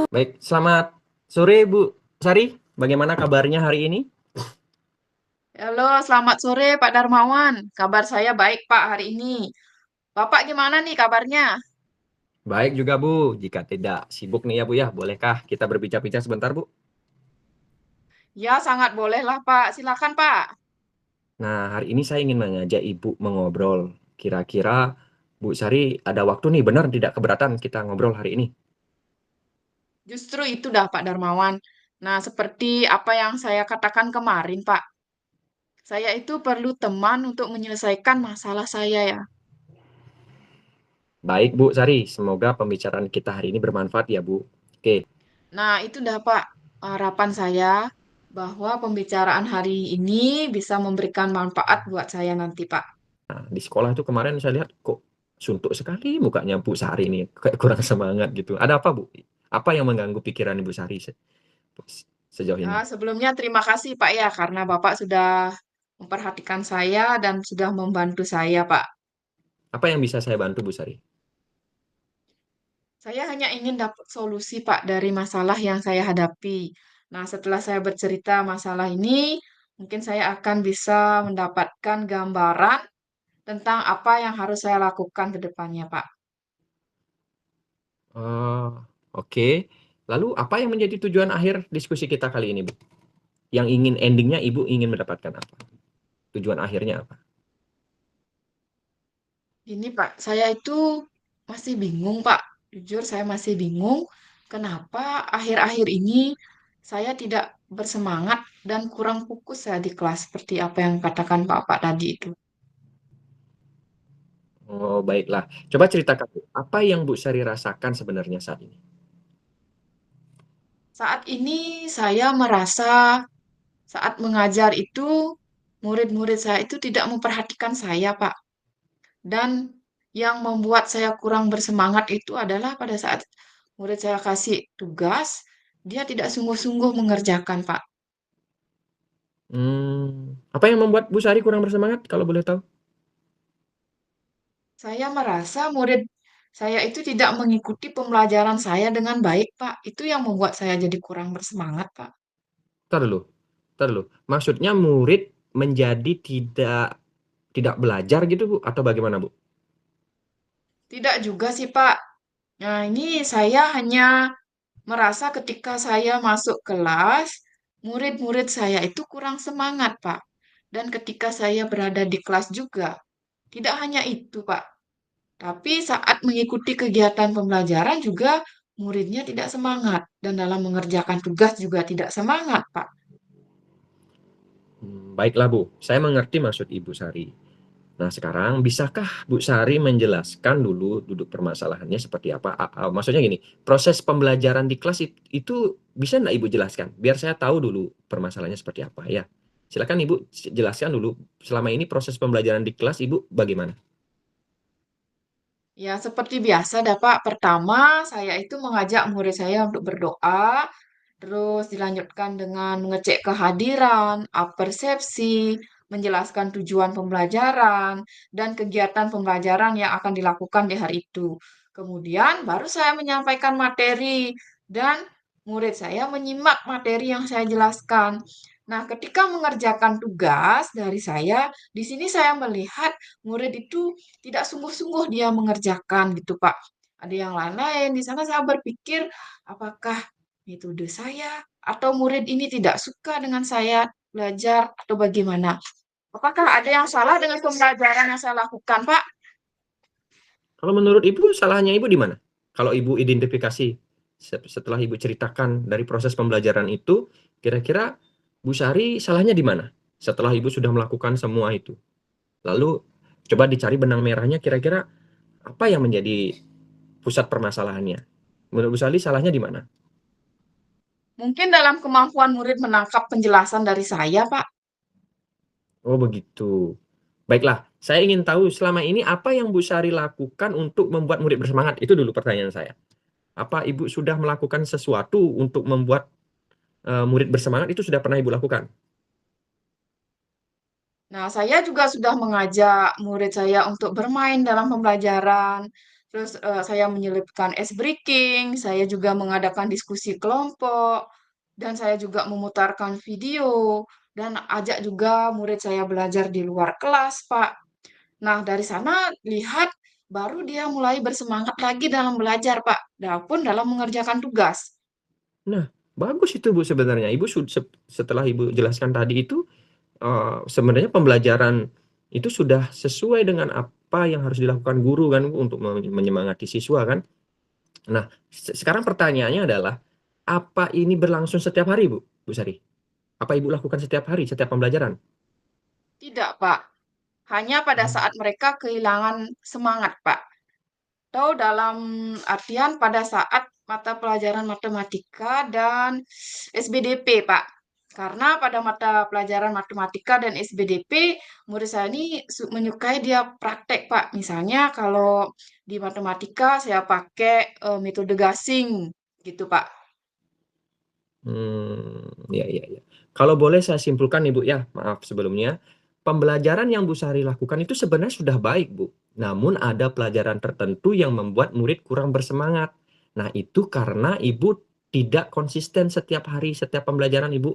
Baik, selamat sore Bu Sari. Bagaimana kabarnya hari ini? Halo, selamat sore Pak Darmawan. Kabar saya baik Pak hari ini. Bapak gimana nih kabarnya? Baik juga Bu. Jika tidak sibuk nih ya Bu ya, bolehkah kita berbincang-bincang sebentar Bu? Ya, sangat bolehlah Pak. Silakan Pak. Nah, hari ini saya ingin mengajak Ibu mengobrol. Kira-kira Bu Sari ada waktu nih, benar tidak keberatan kita ngobrol hari ini? Justru itu dah Pak Darmawan. Nah, seperti apa yang saya katakan kemarin Pak. Saya itu perlu teman untuk menyelesaikan masalah saya ya. Baik Bu Sari, semoga pembicaraan kita hari ini bermanfaat ya Bu. Oke, Nah, itu dah Pak harapan saya bahwa pembicaraan hari ini bisa memberikan manfaat buat saya nanti Pak. nah, di sekolah itu kemarin saya lihat kok suntuk sekali mukanya Bu Sari ini, kayak kurang semangat gitu. Ada apa Bu? Apa yang mengganggu pikiran Ibu Sari sejauh ini? Sebelumnya terima kasih Pak ya karena Bapak sudah memperhatikan saya dan sudah membantu saya Pak. Apa yang bisa saya bantu Bu Sari? Saya hanya ingin dapat solusi Pak dari masalah yang saya hadapi. Nah, setelah saya bercerita masalah ini, mungkin saya akan bisa mendapatkan gambaran tentang apa yang harus saya lakukan ke depannya Pak. Oh, oke. Lalu apa yang menjadi tujuan akhir diskusi kita kali ini, Bu? Yang ingin endingnya Ibu ingin mendapatkan apa? Tujuan akhirnya apa? Ini Pak, saya itu masih bingung Pak. Jujur saya masih bingung kenapa akhir-akhir ini saya tidak bersemangat dan kurang fokus saya di kelas seperti apa yang katakan Bapak tadi itu. Oh, baiklah. Coba ceritakan, Bu, apa yang Bu Sari rasakan sebenarnya saat ini? Saat ini saya merasa saat mengajar itu murid-murid saya itu tidak memperhatikan saya Pak. Dan yang membuat saya kurang bersemangat itu adalah pada saat murid saya kasih tugas, dia tidak sungguh-sungguh mengerjakan Pak. Apa yang membuat Bu Sari kurang bersemangat kalau boleh tahu? Saya merasa murid saya itu tidak mengikuti pembelajaran saya dengan baik, Pak. Itu yang membuat saya jadi kurang bersemangat, Pak. Entar dulu. Entar dulu. Maksudnya murid menjadi tidak belajar gitu, Bu, atau bagaimana, Bu? Tidak juga sih, Pak. Nah, ini saya hanya merasa ketika saya masuk kelas, murid-murid saya itu kurang semangat, Pak. Dan ketika saya berada di kelas juga, tidak hanya itu, Pak. Tapi saat mengikuti kegiatan pembelajaran juga muridnya tidak semangat. Dan dalam mengerjakan tugas juga tidak semangat, Pak. Baiklah, Bu. Saya mengerti maksud Ibu Sari. Nah, sekarang bisakah Bu Sari menjelaskan dulu duduk permasalahannya seperti apa? Maksudnya gini, proses pembelajaran di kelas itu bisa nggak Ibu jelaskan? Biar saya tahu dulu permasalahannya seperti apa ya. Silakan Ibu jelaskan dulu selama ini proses pembelajaran di kelas Ibu bagaimana? Ya, seperti biasa, dah, Pak. Pertama, saya itu mengajak murid saya untuk berdoa, terus dilanjutkan dengan mengecek kehadiran, persepsi, menjelaskan tujuan pembelajaran dan kegiatan pembelajaran yang akan dilakukan di hari itu. Kemudian baru saya menyampaikan materi dan murid saya menyimak materi yang saya jelaskan. Nah, ketika mengerjakan tugas dari saya, di sini saya melihat murid itu tidak sungguh-sungguh dia mengerjakan gitu, Pak. Ada yang lain-lain. Di sana saya berpikir, apakah metode saya atau murid ini tidak suka dengan saya belajar atau bagaimana? Apakah ada yang salah dengan pembelajaran yang saya lakukan, Pak? Kalau menurut Ibu, salahnya Ibu di mana? Kalau Ibu identifikasi setelah Ibu ceritakan dari proses pembelajaran itu, kira-kira Bu Sari salahnya di mana? Setelah Ibu sudah melakukan semua itu. Lalu coba dicari benang merahnya, kira-kira apa yang menjadi pusat permasalahannya? Menurut Bu Sari salahnya di mana? Mungkin dalam kemampuan murid menangkap penjelasan dari saya, Pak. Oh begitu. Baiklah, saya ingin tahu selama ini apa yang Bu Sari lakukan untuk membuat murid bersemangat? Itu dulu pertanyaan saya. Apa Ibu sudah melakukan sesuatu untuk membuat murid bersemangat itu sudah pernah Ibu lakukan? Nah, saya juga sudah mengajak murid saya untuk bermain dalam pembelajaran. Terus saya menyelipkan ice breaking, saya juga mengadakan diskusi kelompok, dan saya juga memutarkan video, dan ajak juga murid saya belajar di luar kelas, Pak. Nah, dari sana lihat baru dia mulai bersemangat lagi dalam belajar, Pak, walaupun dalam mengerjakan tugas. Nah, bagus itu Bu sebenarnya. Setelah Ibu jelaskan tadi itu sebenarnya pembelajaran itu sudah sesuai dengan apa yang harus dilakukan guru kan Bu, untuk menyemangati siswa kan. Nah, sekarang pertanyaannya adalah apa ini berlangsung setiap hari Bu, Bu Sari? Apa Ibu lakukan setiap hari, setiap pembelajaran? Tidak, Pak. Hanya pada saat mereka kehilangan semangat, Pak. Atau dalam artian pada saat mata pelajaran matematika dan SBDP, Pak. Karena pada mata pelajaran matematika dan SBDP, murid saya ini menyukai dia praktek, Pak. Misalnya kalau di matematika saya pakai metode gasing, gitu, Pak. Ya, ya, ya. Kalau boleh saya simpulkan Ibu ya, maaf sebelumnya, pembelajaran yang Bu Sari lakukan itu sebenarnya sudah baik Bu. Namun ada pelajaran tertentu yang membuat murid kurang bersemangat. Nah itu karena Ibu tidak konsisten setiap hari, setiap pembelajaran Ibu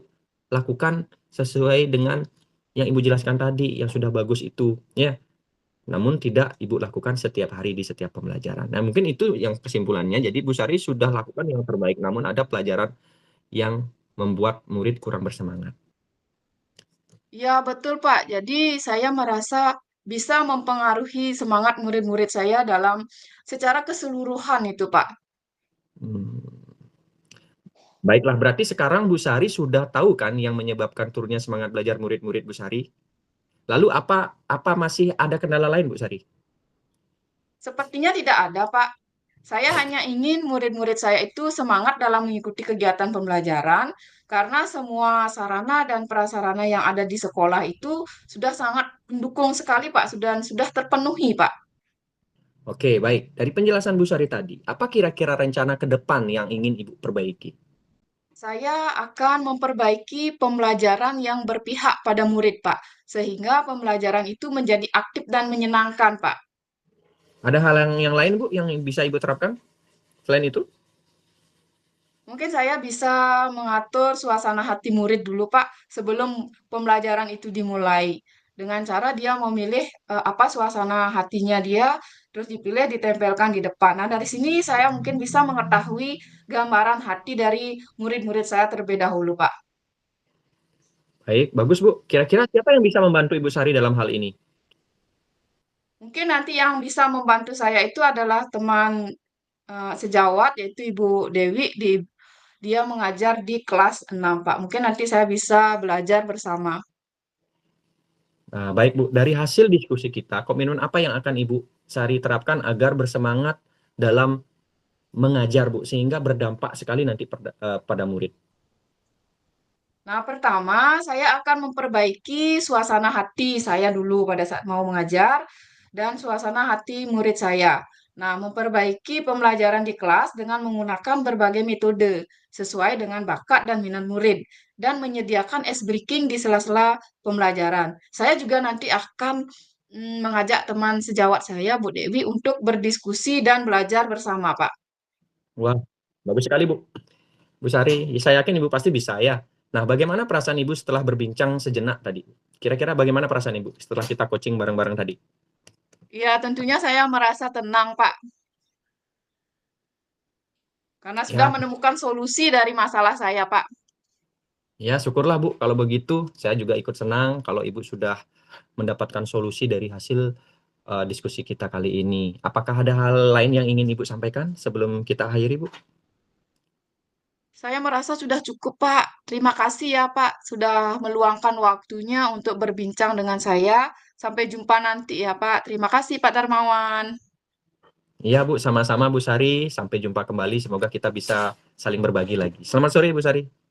lakukan sesuai dengan yang Ibu jelaskan tadi, yang sudah bagus itu, ya. Namun tidak Ibu lakukan setiap hari di setiap pembelajaran. Nah mungkin itu yang kesimpulannya. Jadi Bu Sari sudah lakukan yang terbaik, namun ada pelajaran yang membuat murid kurang bersemangat. Ya, betul, Pak. Jadi saya merasa bisa mempengaruhi semangat murid-murid saya dalam secara keseluruhan itu, Pak. Hmm. Baiklah, berarti sekarang Bu Sari sudah tahu kan yang menyebabkan turunnya semangat belajar murid-murid Bu Sari. Lalu apa masih ada kendala lain Bu Sari? Sepertinya tidak ada, Pak. Saya hanya ingin murid-murid saya itu semangat dalam mengikuti kegiatan pembelajaran, karena semua sarana dan prasarana yang ada di sekolah itu sudah sangat mendukung sekali, Pak. Sudah terpenuhi, Pak. Oke, baik. Dari penjelasan Bu Sari tadi, apa kira-kira rencana ke depan yang ingin Ibu perbaiki? Saya akan memperbaiki pembelajaran yang berpihak pada murid, Pak, sehingga pembelajaran itu menjadi aktif dan menyenangkan, Pak. Ada hal yang lain Bu yang bisa Ibu terapkan selain itu? Mungkin saya bisa mengatur suasana hati murid dulu, Pak, sebelum pembelajaran itu dimulai. Dengan cara dia memilih apa suasana hatinya dia, terus dipilih, ditempelkan di depan. Nah, dari sini saya mungkin bisa mengetahui gambaran hati dari murid-murid saya terlebih dahulu, Pak. Baik, bagus Bu. Kira-kira siapa yang bisa membantu Ibu Sari dalam hal ini? Mungkin nanti yang bisa membantu saya itu adalah teman sejawat, yaitu Ibu Dewi. Dia mengajar di kelas 6, Pak. Mungkin nanti saya bisa belajar bersama. Nah, baik Bu, dari hasil diskusi kita, komitmen apa yang akan Ibu Sari terapkan agar bersemangat dalam mengajar Bu, sehingga berdampak sekali nanti pada murid? Nah, pertama saya akan memperbaiki suasana hati saya dulu pada saat mau mengajar dan suasana hati murid saya. Nah, memperbaiki pembelajaran di kelas dengan menggunakan berbagai metode sesuai dengan bakat dan minat murid dan menyediakan ice breaking di sela-sela pembelajaran. Saya juga nanti akan mengajak teman sejawat saya, Bu Dewi, untuk berdiskusi dan belajar bersama, Pak. Wah, bagus sekali, Bu. Bu Sari, saya yakin Ibu pasti bisa ya. Nah, bagaimana perasaan Ibu setelah berbincang sejenak tadi? Kira-kira bagaimana perasaan Ibu setelah kita coaching bareng-bareng tadi? Ya, tentunya saya merasa tenang, Pak, karena sudah Ya, menemukan solusi dari masalah saya, Pak. ya syukurlah Bu kalau begitu. Saya juga ikut senang kalau Ibu sudah mendapatkan solusi dari hasil diskusi kita kali ini. Apakah ada hal lain yang ingin Ibu sampaikan sebelum kita akhiri, Bu? Saya merasa sudah cukup, Pak. Terima kasih ya, Pak, sudah meluangkan waktunya untuk berbincang dengan saya. Sampai jumpa nanti ya, Pak. Terima kasih, Pak Darmawan. Iya, Bu, sama-sama Bu Sari. Sampai jumpa kembali. Semoga kita bisa saling berbagi lagi. Selamat sore, Bu Sari.